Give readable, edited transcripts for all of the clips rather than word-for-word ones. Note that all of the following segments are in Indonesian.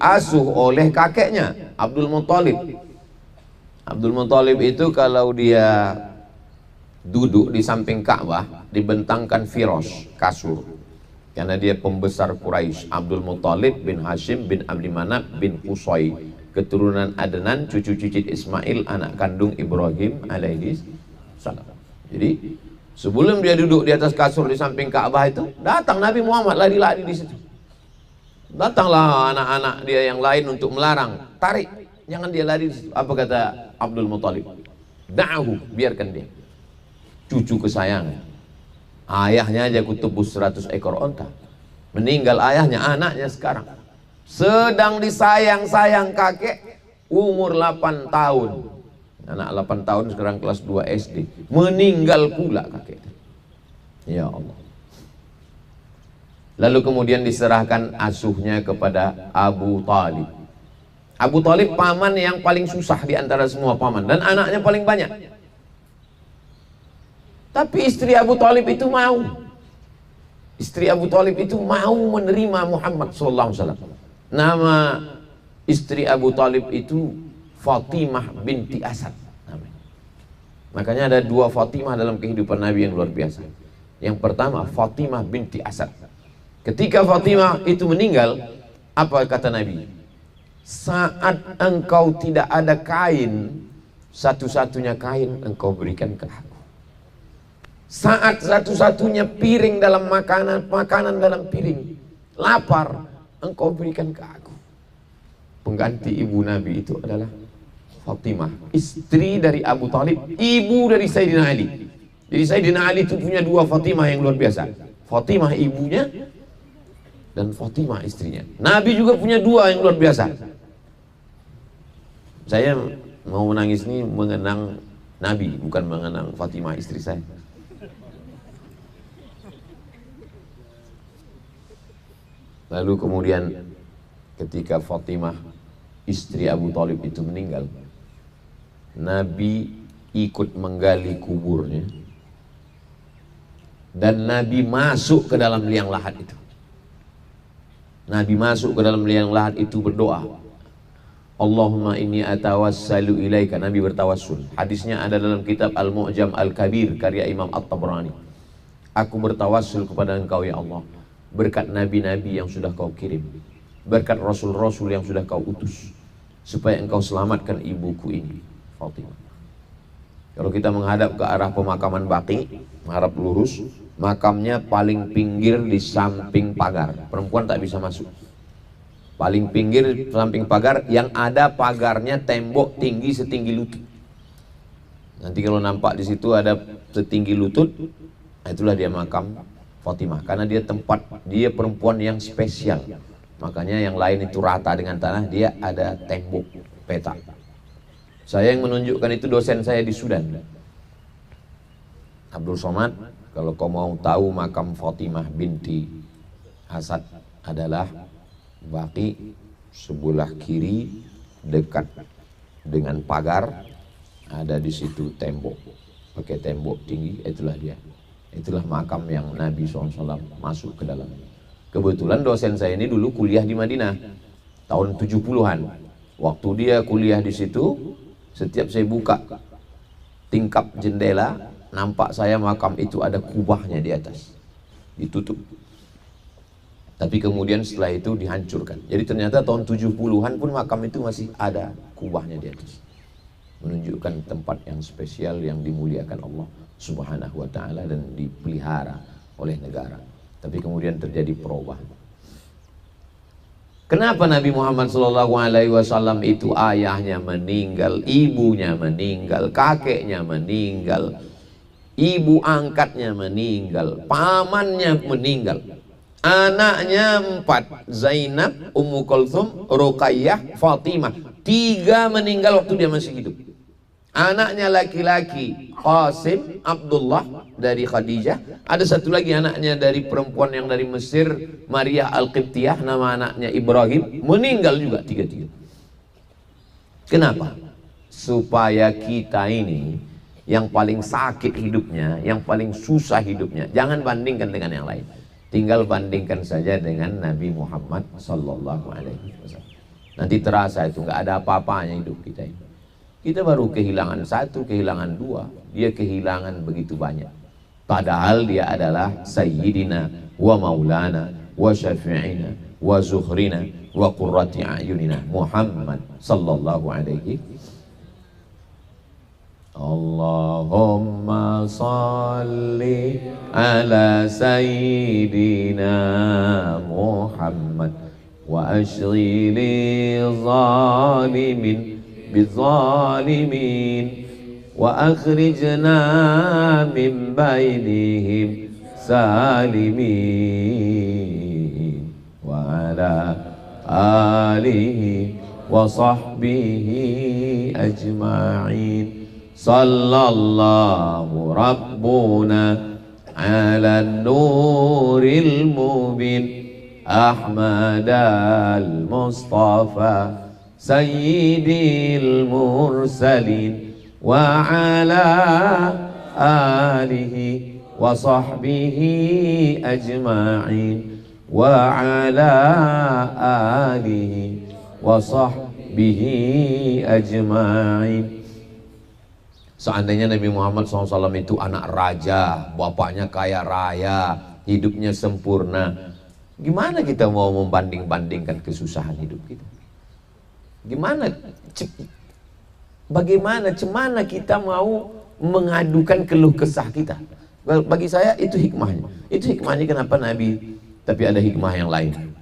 diasuh oleh kakeknya Abdul Muthalib. Abdul Muthalib itu kalau dia duduk di samping Ka'bah dibentangkan firos, kasur, karena dia pembesar Quraisy. Abdul Muthalib bin Hashim bin Abdi Manaf bin Qusay, keturunan Adnan, cucu cicit Ismail, anak kandung Ibrahim alaihi salam. Jadi sebelum dia duduk di atas kasur di samping Ka'bah itu, datang Nabi Muhammad lari-lari di situ. Datanglah anak-anak dia yang lain untuk melarang, tarik, jangan dia lari di situ. Apa kata Abdul Muthalib? Da'ahu, biarkan dia. Cucu kesayangan. Ayahnya aja kutebus 100 ekor onta. Meninggal ayahnya, anaknya sekarang sedang disayang-sayang kakek, umur 8 tahun. Anak 8 tahun sekarang kelas 2 SD. Meninggal pula kakek. Ya Allah. Lalu kemudian diserahkan asuhnya kepada Abu Talib. Abu Talib paman yang paling susah di antara semua paman, dan anaknya paling banyak. Tapi istri Abu Talib itu mau. Istri Abu Talib itu mau menerima Muhammad SAW. Nama istri Abu Talib itu Fatimah binti Asad. Makanya ada 2 Fatimah dalam kehidupan Nabi yang luar biasa. Yang pertama Fatimah binti Asad. Ketika Fatimah itu meninggal, apa kata Nabi? Saat engkau tidak ada kain, satu-satunya kain engkau berikan ke aku. Saat satu-satunya piring dalam makanan dalam piring, lapar, engkau berikan ke aku. Pengganti ibu Nabi itu adalah Fatimah, istri dari Abu Talib, ibu dari Sayyidina Ali. Jadi Sayyidina Ali itu punya 2 Fatimah yang luar biasa. Fatimah ibunya dan Fatimah istrinya. Nabi juga punya 2 yang luar biasa. Saya mau menangis ini mengenang Nabi, bukan mengenang Fatimah istri saya. Lalu kemudian ketika Fatimah istri Abu Talib itu meninggal, Nabi ikut menggali kuburnya, dan Nabi masuk ke dalam liang lahat itu. Nabi masuk ke dalam liang lahat itu berdoa, Allahumma inni atawassalu ilaika. Nabi bertawassul. Hadisnya ada dalam kitab Al-Mu'jam Al-Kabir karya Imam At-Tabrani. Aku bertawassul kepada engkau ya Allah, berkat nabi-nabi yang sudah kau kirim, berkat rasul-rasul yang sudah kau utus, supaya engkau selamatkan ibuku ini, Fatimah. Kalau kita menghadap ke arah pemakaman Baqi, menghadap lurus, makamnya paling pinggir di samping pagar, perempuan tak bisa masuk. Paling pinggir samping pagar, yang ada pagarnya tembok tinggi setinggi lutut. Nanti kalau nampak di situ ada setinggi lutut, itulah dia makam Fatimah, karena dia perempuan yang spesial. Makanya yang lain itu rata dengan tanah, dia ada tembok petak. Saya yang menunjukkan itu dosen saya di Sudan, Abdul Somad. Kalau kau mau tahu makam Fatimah binti Asad adalah Baqi, sebelah kiri dekat dengan pagar, ada di situ tembok, pakai tembok tinggi, itulah dia. Itulah makam yang Nabi SAW masuk ke dalam. Kebetulan dosen saya ini dulu kuliah di Madinah tahun 70-an. Waktu dia kuliah di situ, setiap saya buka tingkap jendela, nampak saya makam itu ada kubahnya di atas, ditutup. Tapi kemudian setelah itu dihancurkan. Jadi ternyata tahun 70-an pun makam itu masih ada kubahnya di atas, menunjukkan tempat yang spesial yang dimuliakan Allah Subhanahu wa ta'ala dan dipelihara oleh negara. Tapi kemudian terjadi perubahan. Kenapa Nabi Muhammad SAW itu ayahnya meninggal, ibunya meninggal, kakeknya meninggal, ibu angkatnya meninggal, pamannya meninggal, anaknya 4, Zainab, Ummu Kulthum, Ruqayyah, Fatimah, 3 meninggal waktu dia masih hidup. Anaknya laki-laki Qasim, Abdullah dari Khadijah. Ada satu lagi anaknya dari perempuan yang dari Mesir, Maria Al-Qibtiyah, nama anaknya Ibrahim, meninggal juga 3. Kenapa? Supaya kita ini yang paling sakit hidupnya, yang paling susah hidupnya, jangan bandingkan dengan yang lain. Tinggal bandingkan saja dengan Nabi Muhammad SAW. Nanti terasa itu nggak ada apa-apanya hidup kita ini. Kita baru kehilangan satu, kehilangan dua, dia kehilangan begitu banyak. Padahal dia adalah Sayyidina wa Maulana wa Syafi'ina wa Zuhrina wa Qurrati A'yunina Muhammad sallallahu alaihi. Allahumma salli ala Sayyidina Muhammad wa ashghili zalimin bizalimin wa akhrijna min bainihim salimin wa ala alihi wa sahbihi ajma'in. Sallallahu rabbuna ala nuril mubin Ahmad al-Mustafa Sayyidil mursalin wa ala alihi wa sahbihi ajma'in wa ala alihi wa sahbihi ajma'in. Seandainya Nabi Muhammad SAW itu anak raja, bapaknya kaya raya, hidupnya sempurna, gimana kita mau membanding-bandingkan kesusahan hidup kita? Bagaimana cemana kita mau mengadukan keluh kesah kita? Bagi saya itu hikmahnya. Itu hikmahnya kenapa Nabi, tapi ada hikmah yang lain.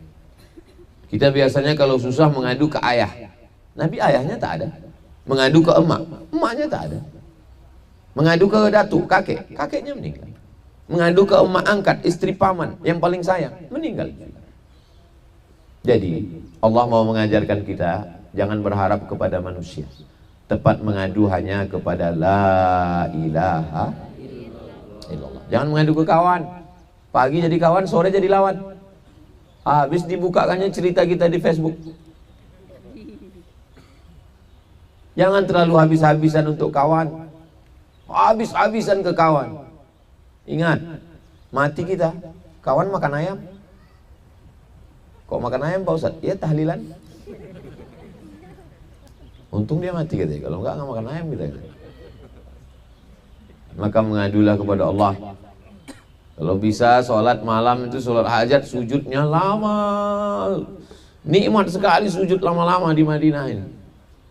Kita biasanya kalau susah mengadu ke ayah. Nabi ayahnya tak ada. Mengadu ke emak, emaknya tak ada. Mengadu ke datuk, kakek, kakeknya meninggal. Mengadu ke emak angkat, istri paman yang paling sayang, meninggal. Jadi Allah mau mengajarkan kita jangan berharap kepada manusia. Tepat mengadu hanya kepada la ilaha illallah. Jangan mengadu ke kawan. Pagi jadi kawan, sore jadi lawan. Habis dibukakannya cerita kita di Facebook. Jangan terlalu habis-habisan untuk kawan. Habis-habisan ke kawan. Ingat, mati kita. Kawan makan ayam. Kok makan ayam Pak Ustadz? Ya tahlilan. Untung dia mati katanya. Kalau enggak makan ayam kita. Maka mengadulah kepada Allah. Kalau bisa sholat malam itu sholat hajat sujudnya lama. Nikmat sekali sujud lama-lama di Madinah ini.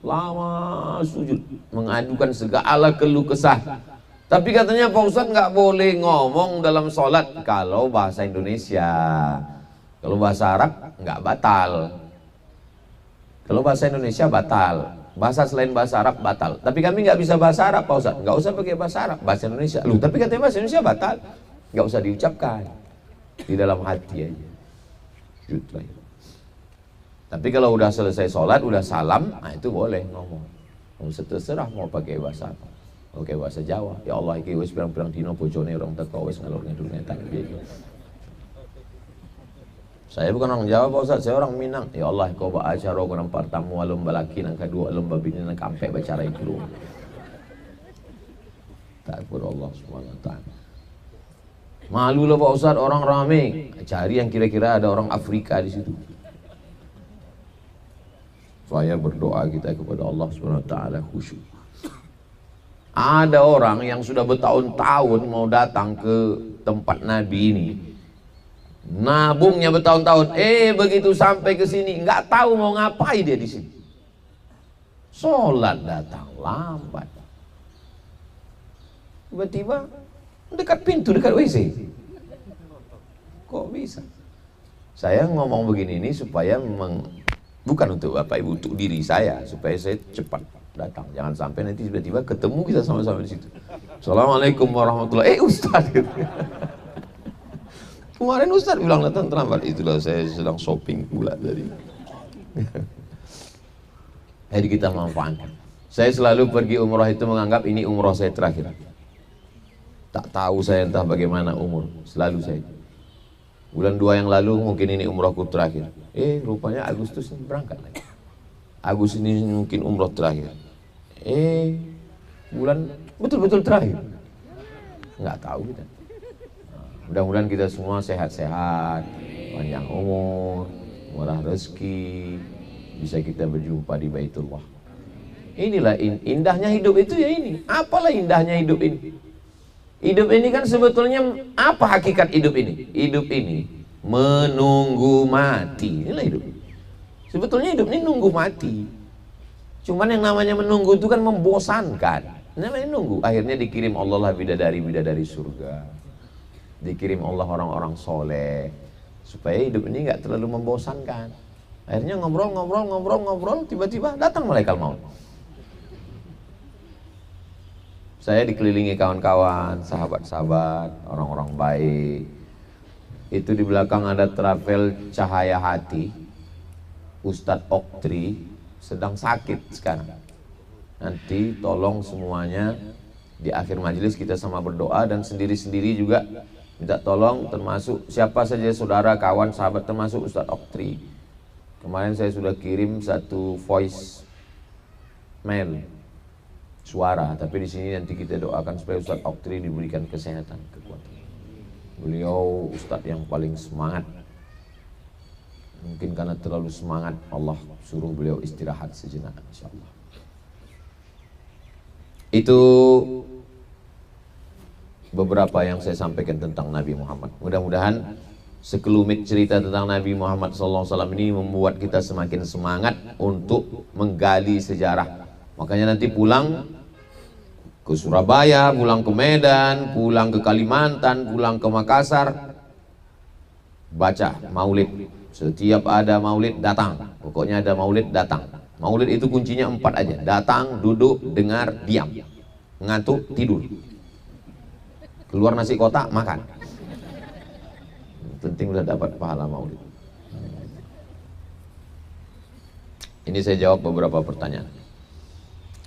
Lama sujud mengadukan segala keluh kesah. Tapi katanya Pak Ustadz nggak boleh ngomong dalam sholat kalau bahasa Indonesia. Kalau bahasa Arab nggak batal. Kalau bahasa Indonesia batal. Bahasa selain bahasa Arab batal. Tapi kami nggak bisa bahasa Arab Pak Ustadz. Nggak usah pakai bahasa Arab, bahasa Indonesia. Loh, tapi katanya bahasa Indonesia batal. Nggak usah diucapkan. Di dalam hati aja. Gitu. Tapi kalau udah selesai sholat, udah salam, nah itu boleh ngomong. Terserah mau pakai bahasa apa. Oke, bahasa Jawa. Ya Allah, iki wis pirang-pirang dino bojone orang teko wis ngalor ngidul ngetan piye. Saya bukan orang Jawa Pak Ustaz, saya orang Minang. Ya Allah, kau ba acara kau nang pertama lomba laki nang kedua lomba bini nang kampek bacara itu. Takbir Allah Subhanahu wa taala. Malu lah Pak Ustaz, orang rame. Cari yang kira-kira ada orang Afrika di situ. Saya berdoa kita kepada Allah Subhanahu wa taala khusyuk. Ada orang yang sudah bertahun-tahun mau datang ke tempat Nabi ini. Nabungnya bertahun-tahun, begitu sampai ke sini nggak tahu mau ngapain dia di sini. Sholat datang lambat. Tiba-tiba dekat pintu, dekat WC. Kok bisa? Saya ngomong begini ini supaya bukan untuk Bapak Ibu, untuk diri saya, supaya saya cepat datang. Jangan sampai nanti tiba-tiba ketemu kita sama-sama di situ. Assalamualaikum warahmatullahi wabarakatuh. Ustaz. Kemarin Ustaz bilang datang terlambat. Itulah saya sedang shopping pula tadi. Jadi kita manfaatkan. Saya selalu pergi umroh itu menganggap ini umroh saya terakhir. Tak tahu saya entah bagaimana umur. Selalu saya. Bulan 2 yang lalu mungkin ini umrohku terakhir. Rupanya Agustus ini berangkat lagi. Agustus ini mungkin umroh terakhir. Bulan betul-betul terakhir. Nggak tahu kita. Mudah-mudahan kita semua sehat-sehat, panjang umur, murah rezeki, bisa kita berjumpa di Baitullah. Inilah indahnya hidup itu ya ini. Apalah indahnya hidup ini? Hidup ini kan sebetulnya apa hakikat hidup ini? Hidup ini menunggu mati. Inilah hidup. Sebetulnya hidup ini nunggu mati. Cuman yang namanya menunggu itu kan membosankan. Namanya nunggu. Akhirnya dikirim Allah lah bidadari-bidadari surga. Dikirim Allah orang-orang soleh. Supaya hidup ini nggak terlalu membosankan. Akhirnya ngobrol, tiba-tiba datang malaikat maut. Saya dikelilingi kawan-kawan, sahabat-sahabat, orang-orang baik. Itu di belakang ada travel Cahaya Hati. Ustadz Oktri sedang sakit sekarang. Nanti tolong semuanya di akhir majelis kita sama berdoa, dan sendiri-sendiri juga minta tolong, termasuk siapa saja saudara, kawan, sahabat, termasuk Ustadz Oktri. Kemarin saya sudah kirim satu voice mail suara, tapi di sini nanti kita doakan supaya Ustadz Oktri diberikan kesehatan, kekuatan. Beliau Ustadz yang paling semangat. Mungkin karena terlalu semangat, Allah suruh beliau istirahat sejenak, insyaallah. Itu beberapa yang saya sampaikan tentang Nabi Muhammad. Mudah-mudahan sekelumit cerita tentang Nabi Muhammad SAW ini membuat kita semakin semangat untuk menggali sejarah. Makanya nanti pulang ke Surabaya, pulang ke Medan, pulang ke Kalimantan, pulang ke Makassar, baca maulid. Setiap ada maulid datang, pokoknya ada maulid datang. Maulid itu kuncinya 4 aja: datang, duduk, dengar, diam. Ngantuk, tidur. Keluar nasi kotak, makan. Penting udah dapat pahala maulid. Ini saya jawab beberapa pertanyaan.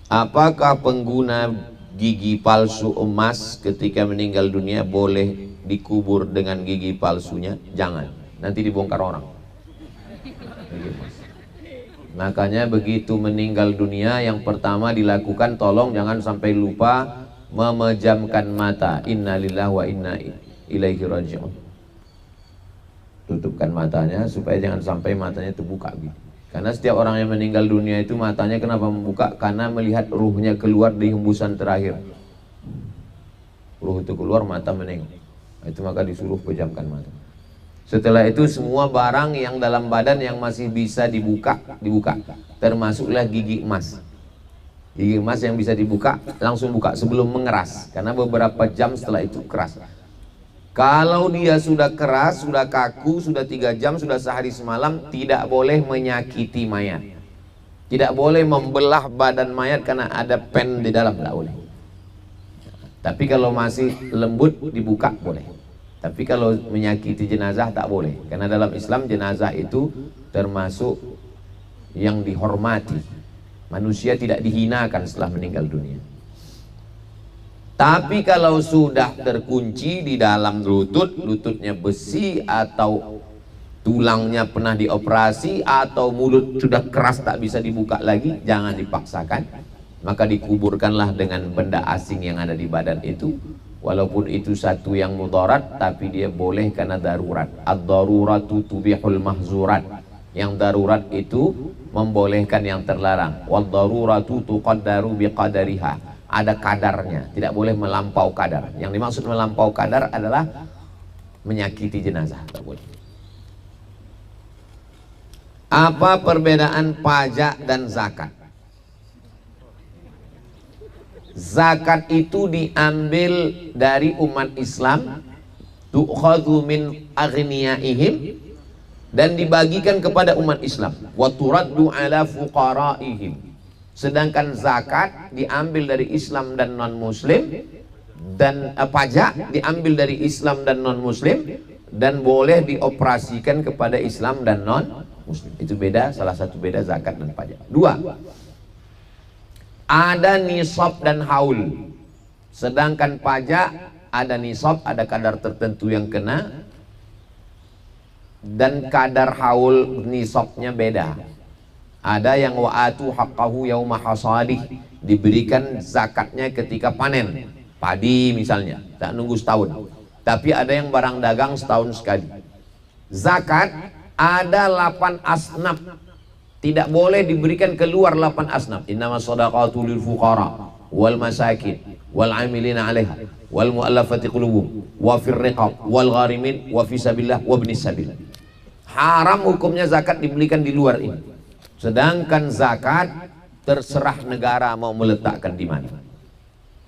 Apakah pengguna gigi palsu emas ketika meninggal dunia boleh dikubur dengan gigi palsunya? Jangan, nanti dibongkar orang. Makanya begitu meninggal dunia, yang pertama dilakukan, tolong jangan sampai lupa memejamkan mata. Innalillahi wa inna ilaihi raji'un. Tutupkan matanya supaya jangan sampai matanya terbuka gitu. Karena setiap orang yang meninggal dunia itu matanya kenapa membuka? Karena melihat ruhnya keluar di hembusan terakhir. Ruh itu keluar, mata menengok. Itu maka disuruh pejamkan mata. Setelah itu semua barang yang dalam badan yang masih bisa dibuka. Termasuklah gigi emas. Gigi emas yang bisa dibuka, langsung buka sebelum mengeras. Karena beberapa jam setelah itu keras. Kalau dia sudah keras, sudah kaku, sudah 3 jam, sudah sehari semalam, tidak boleh menyakiti mayat. Tidak boleh membelah badan mayat karena ada pen di dalam, tidak boleh. Tapi kalau masih lembut dibuka boleh. Tapi kalau menyakiti jenazah tak boleh. Karena dalam Islam jenazah itu termasuk yang dihormati. Manusia tidak dihinakan setelah meninggal dunia. Tapi kalau sudah terkunci di dalam lutut, lututnya besi atau tulangnya pernah dioperasi atau mulut sudah keras tak bisa dibuka lagi, jangan dipaksakan. Maka dikuburkanlah dengan benda asing yang ada di badan itu. Walaupun itu satu yang mudarat, tapi dia boleh karena darurat. Ad-daruratu tubihul mahzurat. Yang darurat itu membolehkan yang terlarang. Wad-daruratu tuqaddaru biqadariha. Ada kadarnya, tidak boleh melampau kadar. Yang dimaksud melampau kadar adalah menyakiti jenazah, tak boleh. Apa perbedaan pajak dan zakat? Zakat itu diambil dari umat Islam, tu'khadhu min aghniyaihim, dan dibagikan kepada umat Islam, wa turaddu ala fuqaraihim. Sedangkan zakat diambil dari Islam dan non muslim, dan pajak diambil dari Islam dan non muslim, dan boleh dioperasikan kepada Islam dan non muslim. Itu beda, salah satu beda zakat dan pajak. 2. Ada nisab dan haul. Sedangkan pajak ada nisab, ada kadar tertentu yang kena, dan kadar haul nisabnya beda. Ada yang wa'atu haqqahu yauma hasadih, diberikan zakatnya ketika panen padi misalnya, tak nunggu setahun. Tapi ada yang barang dagang setahun sekali. Zakat ada 8 asnaf. Tidak boleh diberikan keluar 8 asnaf. Innamas shadaqatu lil fuqara wal masakin wal amilina 'alaiha wal mu'allafati qulubuhum wa fir riqab wal gharimin wa fi sabilillah wa ibnis sabil. Haram hukumnya zakat diberikan di luar ini. Sedangkan zakat terserah negara mau meletakkan di mana.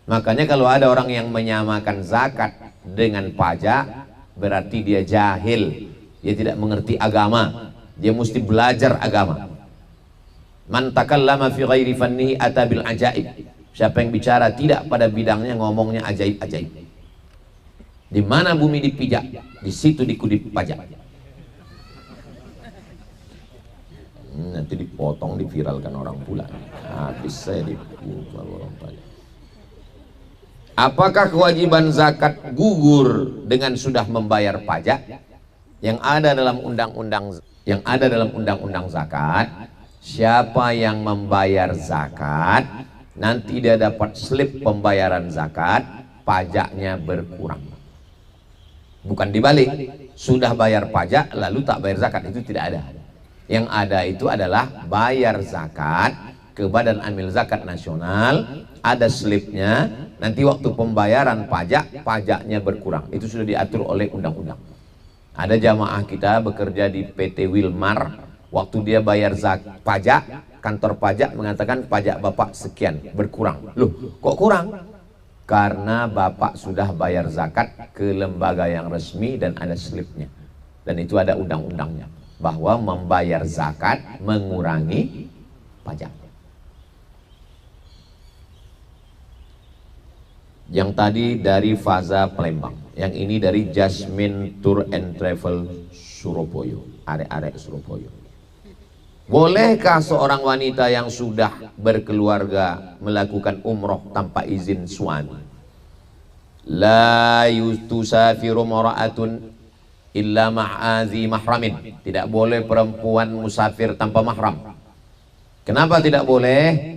Makanya kalau ada orang yang menyamakan zakat dengan pajak, berarti dia jahil. Dia tidak mengerti agama. Dia mesti belajar agama. Man takallama fi ghairi fannihi ata bil ajaib. Siapa yang bicara tidak pada bidangnya ngomongnya ajaib-ajaib. Di mana bumi dipijak, di situ dikutip pajak. Nanti dipotong, diviralkan orang pula. Habis saya dipukul orang pajak. Apakah kewajiban zakat gugur dengan sudah membayar pajak? Yang ada dalam undang-undang zakat, siapa yang membayar zakat nanti dia dapat slip pembayaran zakat, pajaknya berkurang. Bukan dibalik, sudah bayar pajak lalu tak bayar zakat, itu tidak ada. Yang ada itu adalah bayar zakat ke Badan Amil Zakat Nasional, ada slipnya, nanti waktu pembayaran pajak, pajaknya berkurang. Itu sudah diatur oleh undang-undang. Ada jamaah kita bekerja di PT Wilmar, waktu dia bayar pajak, kantor pajak mengatakan pajak bapak sekian, berkurang. Loh, kok kurang? Karena bapak sudah bayar zakat ke lembaga yang resmi dan ada slipnya. Dan itu ada undang-undangnya, bahwa membayar zakat mengurangi pajak. Yang tadi dari Faza Palembang, yang ini dari Jasmine Tour and Travel Surabaya, arek-arek Surabaya. Bolehkah seorang wanita yang sudah berkeluarga melakukan umroh tanpa izin suami? La yusafiru mar'atun illa ma'azi mahramin. Tidak boleh perempuan musafir tanpa mahram. Kenapa tidak boleh?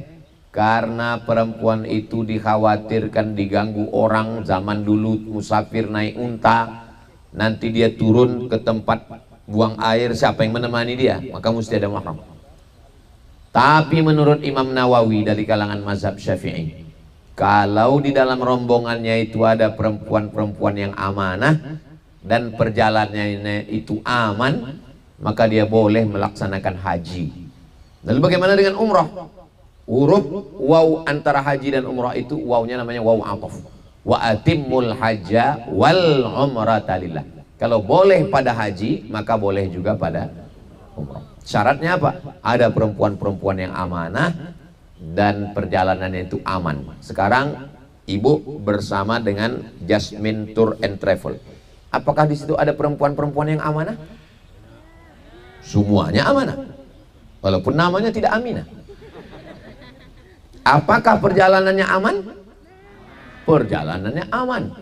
Karena perempuan itu dikhawatirkan diganggu orang. Zaman dulu musafir naik unta, nanti dia turun ke tempat buang air, siapa yang menemani dia? Maka mesti ada mahram. Tapi menurut Imam Nawawi dari kalangan mazhab Syafi'i, kalau di dalam rombongannya itu ada perempuan-perempuan yang amanah dan perjalanannya itu aman, maka dia boleh melaksanakan haji. Lalu bagaimana dengan umrah? Huruf waw antara haji dan umrah itu wawnya namanya waw ataf. Wa atimmul hajja wal umrata lillah. Kalau boleh pada haji, maka boleh juga pada umrah. Syaratnya apa? Ada perempuan-perempuan yang amanah dan perjalanannya itu aman. Sekarang ibu bersama dengan Jasmine Tour and Travel. Apakah di situ ada perempuan-perempuan yang amanah? Semuanya amanah. Walaupun namanya tidak Aminah. Apakah perjalanannya aman? Perjalanannya aman.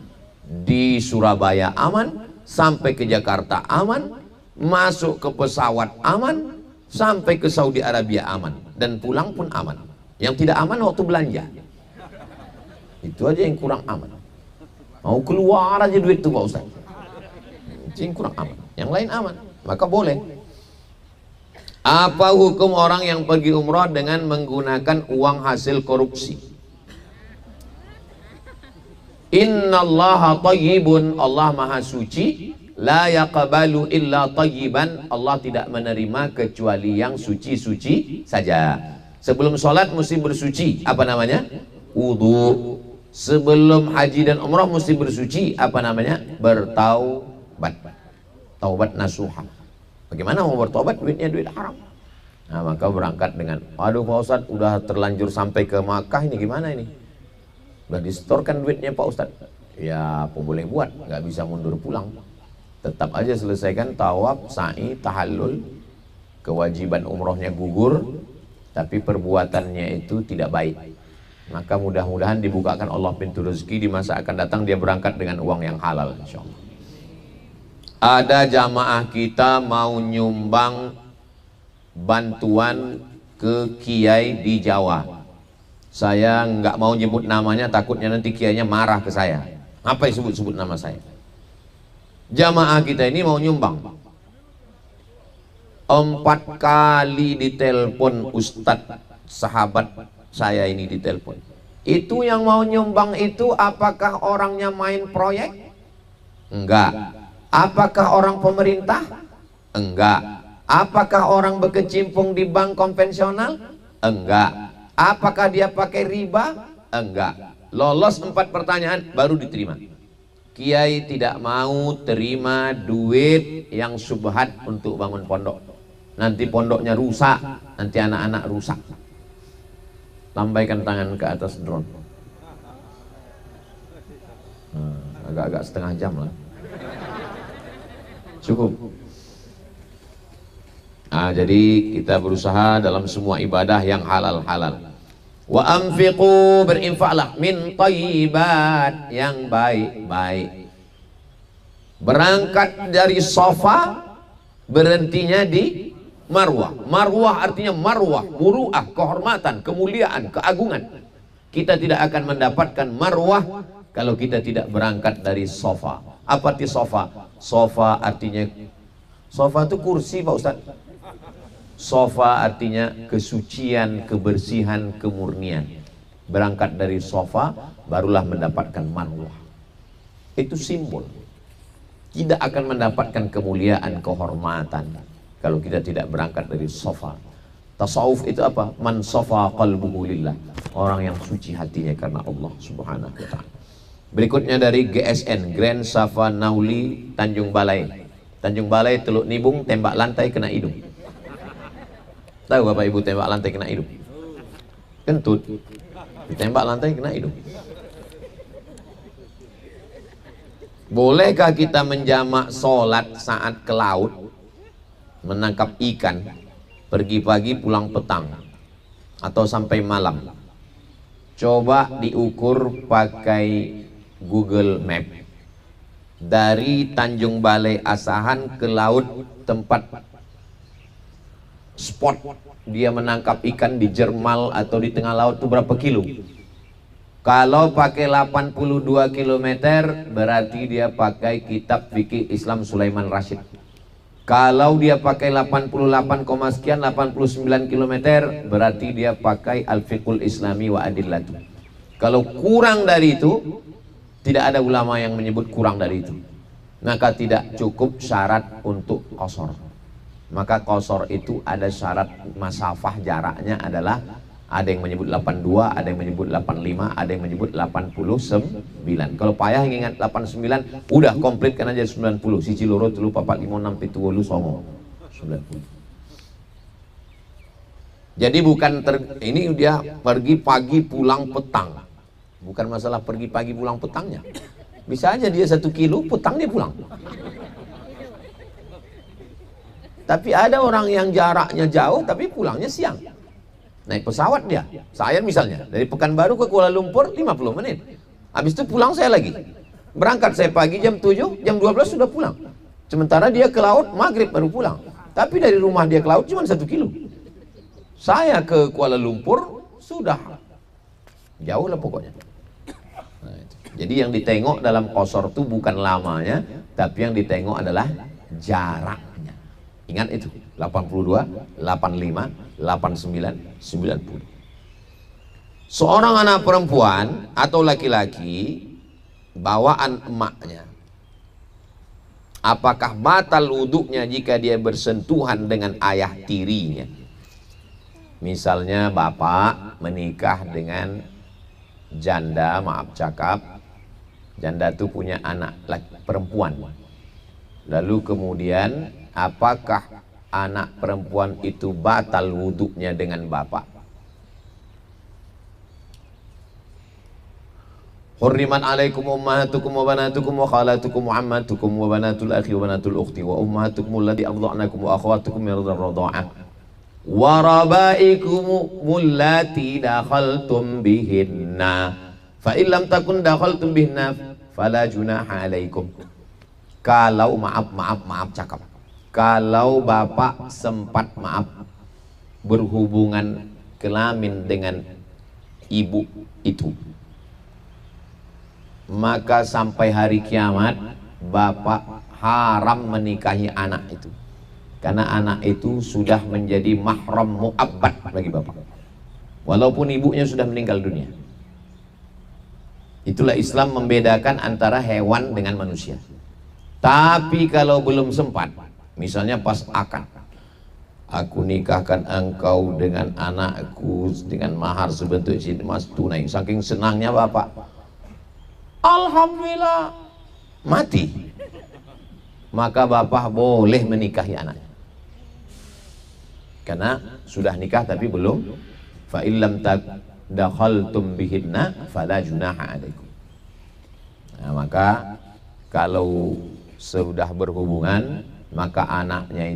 Di Surabaya aman, sampai ke Jakarta aman, masuk ke pesawat aman, sampai ke Saudi Arabia aman, dan pulang pun aman. Yang tidak aman waktu belanja. Itu aja yang kurang aman. Mau keluar aja duit itu Pak Ustaz. Itu yang kurang aman. Yang lain aman, maka boleh. Apa hukum orang yang pergi umrah dengan menggunakan uang hasil korupsi? Innallaha thayyibun, Allah maha suci, la yaqbalu illa thayyiban, Allah tidak menerima kecuali yang suci-suci saja. Sebelum sholat mesti bersuci, apa namanya? Wudu. Sebelum haji dan umrah mesti bersuci, apa namanya? Bertaubat. Taubat nasuha. Bagaimana mau bertobat? Duitnya duit haram. Nah, maka berangkat dengan, aduh Pak Ustadz, udah terlanjur sampai ke Makkah, ini gimana ini? Udah disetorkan duitnya Pak Ustadz. Ya, apa boleh buat? Nggak bisa mundur pulang. Tetap aja selesaikan tawaf, sa'i, tahallul. Kewajiban umrohnya gugur, tapi perbuatannya itu tidak baik. Maka mudah-mudahan dibukakan Allah pintu rezeki di masa akan datang, dia berangkat dengan uang yang halal insyaallah. Ada jamaah kita mau nyumbang bantuan ke kiai di Jawa. Saya nggak mau nyebut namanya, takutnya nanti kiainya marah ke saya. Apa yang sebut-sebut nama saya? Jamaah kita ini mau nyumbang. 4 kali ditelepon ustadz sahabat saya ini ditelepon. Itu yang mau nyumbang itu apakah orangnya main proyek? Enggak. Apakah orang pemerintah? Enggak. Apakah orang berkecimpung di bank konvensional? Enggak. Apakah dia pakai riba? Enggak. Lolos 4 pertanyaan baru diterima. Kiai tidak mau terima duit yang subhat untuk bangun pondok. Nanti pondoknya rusak, nanti anak-anak rusak. Lambaikan tangan ke atas drone. Agak-agak setengah jam lah. Cukup. Jadi kita berusaha dalam semua ibadah yang halal-halal. Wa anfiqu, berinfaklah min thayyibat, yang baik-baik. Berangkat dari Safa, berhentinya di Marwah. Marwah artinya marwah, muruah, kehormatan, kemuliaan, keagungan. Kita tidak akan mendapatkan marwah kalau kita tidak berangkat dari Safa. Apa itu Safa? Safa artinya, Safa itu kursi Pak Ustaz. Safa artinya kesucian, kebersihan, kemurnian. Berangkat dari Safa barulah mendapatkan marwah. Itu simbol. Tidak akan mendapatkan kemuliaan, kehormatan kalau kita tidak berangkat dari Safa. Tasawuf itu apa? Man safa qalbuhu lillah. Orang yang suci hatinya karena Allah Subhanahu wa ta'ala. Berikutnya dari GSN, Grand Safa Nauli, Tanjung Balai. Tanjung Balai, Teluk Nibung, tembak lantai kena hidung. Tahu Bapak Ibu tembak lantai kena hidung? Kentut. Ditembak lantai kena hidung. Bolehkah kita menjamak sholat saat ke laut, menangkap ikan, pergi pagi pulang petang, atau sampai malam? Coba diukur pakai Google Map. Dari Tanjung Balai Asahan ke laut tempat spot dia menangkap ikan di Jermal atau di tengah laut itu berapa kilo? Kalau pakai 82 km berarti dia pakai kitab fikih Islam Sulaiman Rashid. Kalau dia pakai 88, sekian 89 km berarti dia pakai Al-Fiqhul Islami wa Adillatu. Kalau kurang dari itu, tidak ada ulama yang menyebut kurang dari itu, maka tidak cukup syarat untuk qasar. Maka qasar itu ada syarat masafah, jaraknya adalah ada yang menyebut 82, ada yang menyebut 85, ada yang menyebut 89. Kalau payah ingat 89, udah komplitkan aja 90. Siji loro telu papat lima enam pitu wolu songo 90. Jadi bukan ini dia pergi pagi pulang petang. Bukan masalah pergi pagi pulang petangnya. Bisa aja dia 1 kilo, petang dia pulang. Tapi ada orang yang jaraknya jauh tapi pulangnya siang. Naik pesawat dia. Saya misalnya dari Pekanbaru ke Kuala Lumpur 50 menit. Habis itu pulang saya lagi. Berangkat saya pagi jam 7, jam 12 sudah pulang. Sementara dia ke laut maghrib baru pulang. Tapi dari rumah dia ke laut cuma 1 kilo. Saya ke Kuala Lumpur sudah jauh lah pokoknya. Nah, itu. Jadi yang ditengok dalam qasar itu bukan lamanya, tapi yang ditengok adalah jaraknya. Ingat itu, 82, 85, 89, 90. Seorang anak perempuan atau laki-laki bawaan emaknya, apakah batal wuduknya jika dia bersentuhan dengan ayah tirinya? Misalnya bapak menikah dengan janda, maaf cakap, janda itu punya anak perempuan. Lalu kemudian apakah anak perempuan itu batal wuduknya dengan bapak? Hurriman alaikum ummahatukum wa banatukum wa khalatukum wa ammatukum wa banatul akhi wa banatul ukhti wa ummahatukum allati arda'nakum wa akhawatukum min ar-radha'ah wa rabaikum allati dakhaltum bihinna fa illam takun dakhaltum bihinna fala junaha alaikum. Kalau maaf cakap, kalau bapak sempat berhubungan kelamin dengan ibu itu, maka sampai hari kiamat bapak haram menikahi anak itu. Karena anak itu sudah menjadi mahram mu'abbad bagi bapak, walaupun ibunya sudah meninggal dunia. Itulah Islam membedakan antara hewan dengan manusia. Tapi kalau belum sempat, misalnya pas akad, aku nikahkan engkau dengan anakku dengan mahar sebentuk emas tunai. Saking senangnya bapak, alhamdulillah, mati. Maka bapak boleh menikahi anaknya, karena sudah nikah tapi belum. Fa illam dakhaltum bihinna fala junaha alaikum. Nah, maka kalau sudah berhubungan, maka anaknya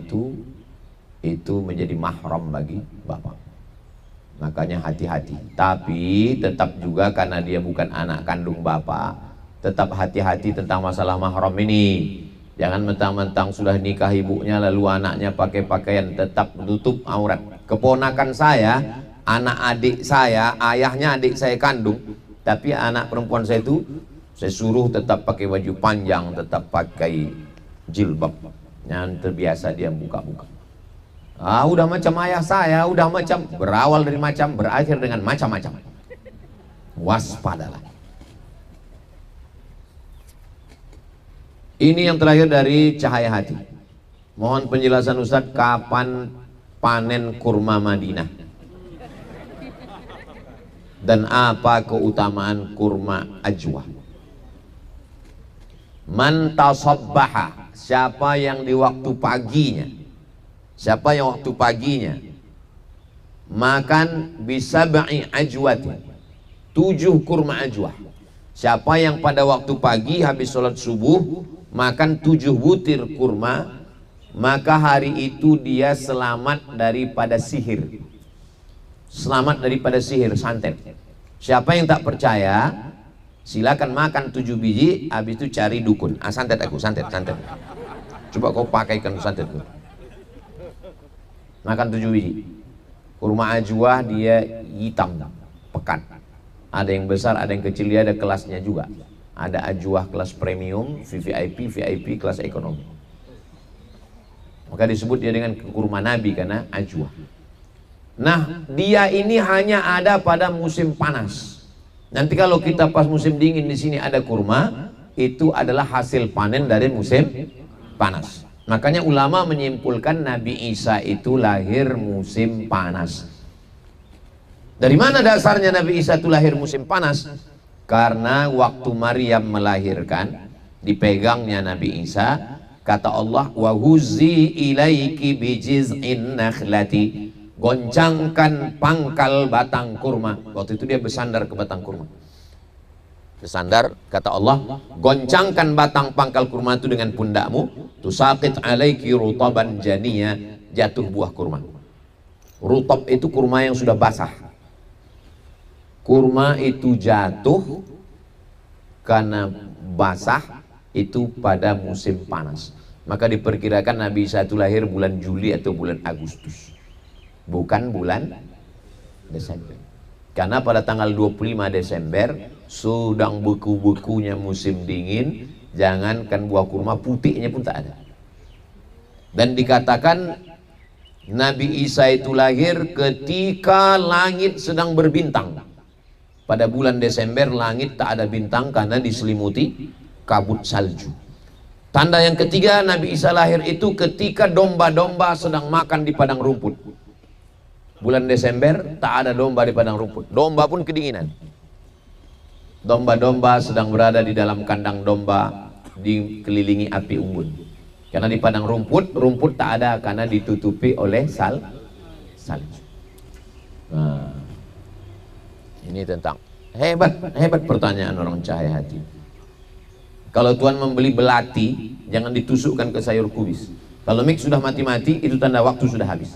itu menjadi mahram bagi bapak. Makanya hati-hati. Tapi tetap juga karena dia bukan anak kandung bapak, tetap hati-hati tentang masalah mahram ini. Jangan mentang-mentang sudah nikah ibunya lalu anaknya pakai pakaian, tetap menutup aurat. Keponakan saya, anak adik saya, ayahnya adik saya kandung, tapi anak perempuan saya itu saya suruh tetap pakai baju panjang, tetap pakai jilbab. Yang terbiasa dia buka-buka. Udah macam ayah saya, udah macam, berawal dari macam, berakhir dengan macam-macam. Waspadalah. Ini yang terakhir dari Cahaya Hati. Mohon penjelasan Ustadz, kapan panen kurma Madinah? Dan apa keutamaan kurma ajwa? Man tasabbaha, siapa yang di waktu paginya, siapa yang waktu paginya makan bisab'i ajwatin, 7 kurma ajwah. Siapa yang pada waktu pagi habis sholat subuh makan 7 butir kurma, maka hari itu dia selamat daripada sihir. Selamat daripada sihir, santet. Siapa yang tak percaya, silakan makan 7 biji, habis itu cari dukun. Santet aku, santet. Coba kau pakaikan santet. Makan 7 biji. Kurma ajwa dia hitam, pekat. Ada yang besar, ada yang kecil, dia ada kelasnya juga. Ada ajwa kelas premium, VVIP, VIP kelas ekonomi. Maka disebut dia dengan kurma Nabi karena ajwa. Nah, dia ini hanya ada pada musim panas. Nanti kalau kita pas musim dingin di sini ada kurma, itu adalah hasil panen dari musim panas. Makanya ulama menyimpulkan Nabi Isa itu lahir musim panas. Dari mana dasarnya Nabi Isa itu lahir musim panas? Karena waktu Maryam melahirkan, dipegangnya Nabi Isa, kata Allah, wa huzzi ilaiki bijiz'in nakhlati, goncangkan pangkal batang kurma. Waktu itu dia bersandar ke batang kurma. Bersandar, kata Allah, goncangkan batang pangkal kurma itu dengan pundakmu, tusaqit alaiki rutaban janiyya, jatuh buah kurma. Rutab itu kurma yang sudah basah. Kurma itu jatuh karena basah itu pada musim panas. Maka diperkirakan Nabi Isa itu lahir bulan Juli atau bulan Agustus, bukan bulan Desember. Karena pada tanggal 25 Desember sedang beku-bekunya musim dingin, jangankan buah kurma, putihnya pun tak ada. Dan dikatakan Nabi Isa itu lahir ketika langit sedang berbintang. Pada bulan Desember langit tak ada bintang karena diselimuti kabut salju. Tanda yang ketiga Nabi Isa lahir itu ketika domba-domba sedang makan di padang rumput. Bulan Desember tak ada domba di padang rumput, domba pun kedinginan. Domba-domba sedang berada di dalam kandang domba dikelilingi api unggun. Karena di padang rumput, rumput tak ada karena ditutupi oleh salju. Nah, ini tentang hebat pertanyaan orang Cahaya Hati. Kalau Tuhan membeli belati, jangan ditusukkan ke sayur kubis. Kalau mik sudah mati-mati, itu tanda waktu sudah habis.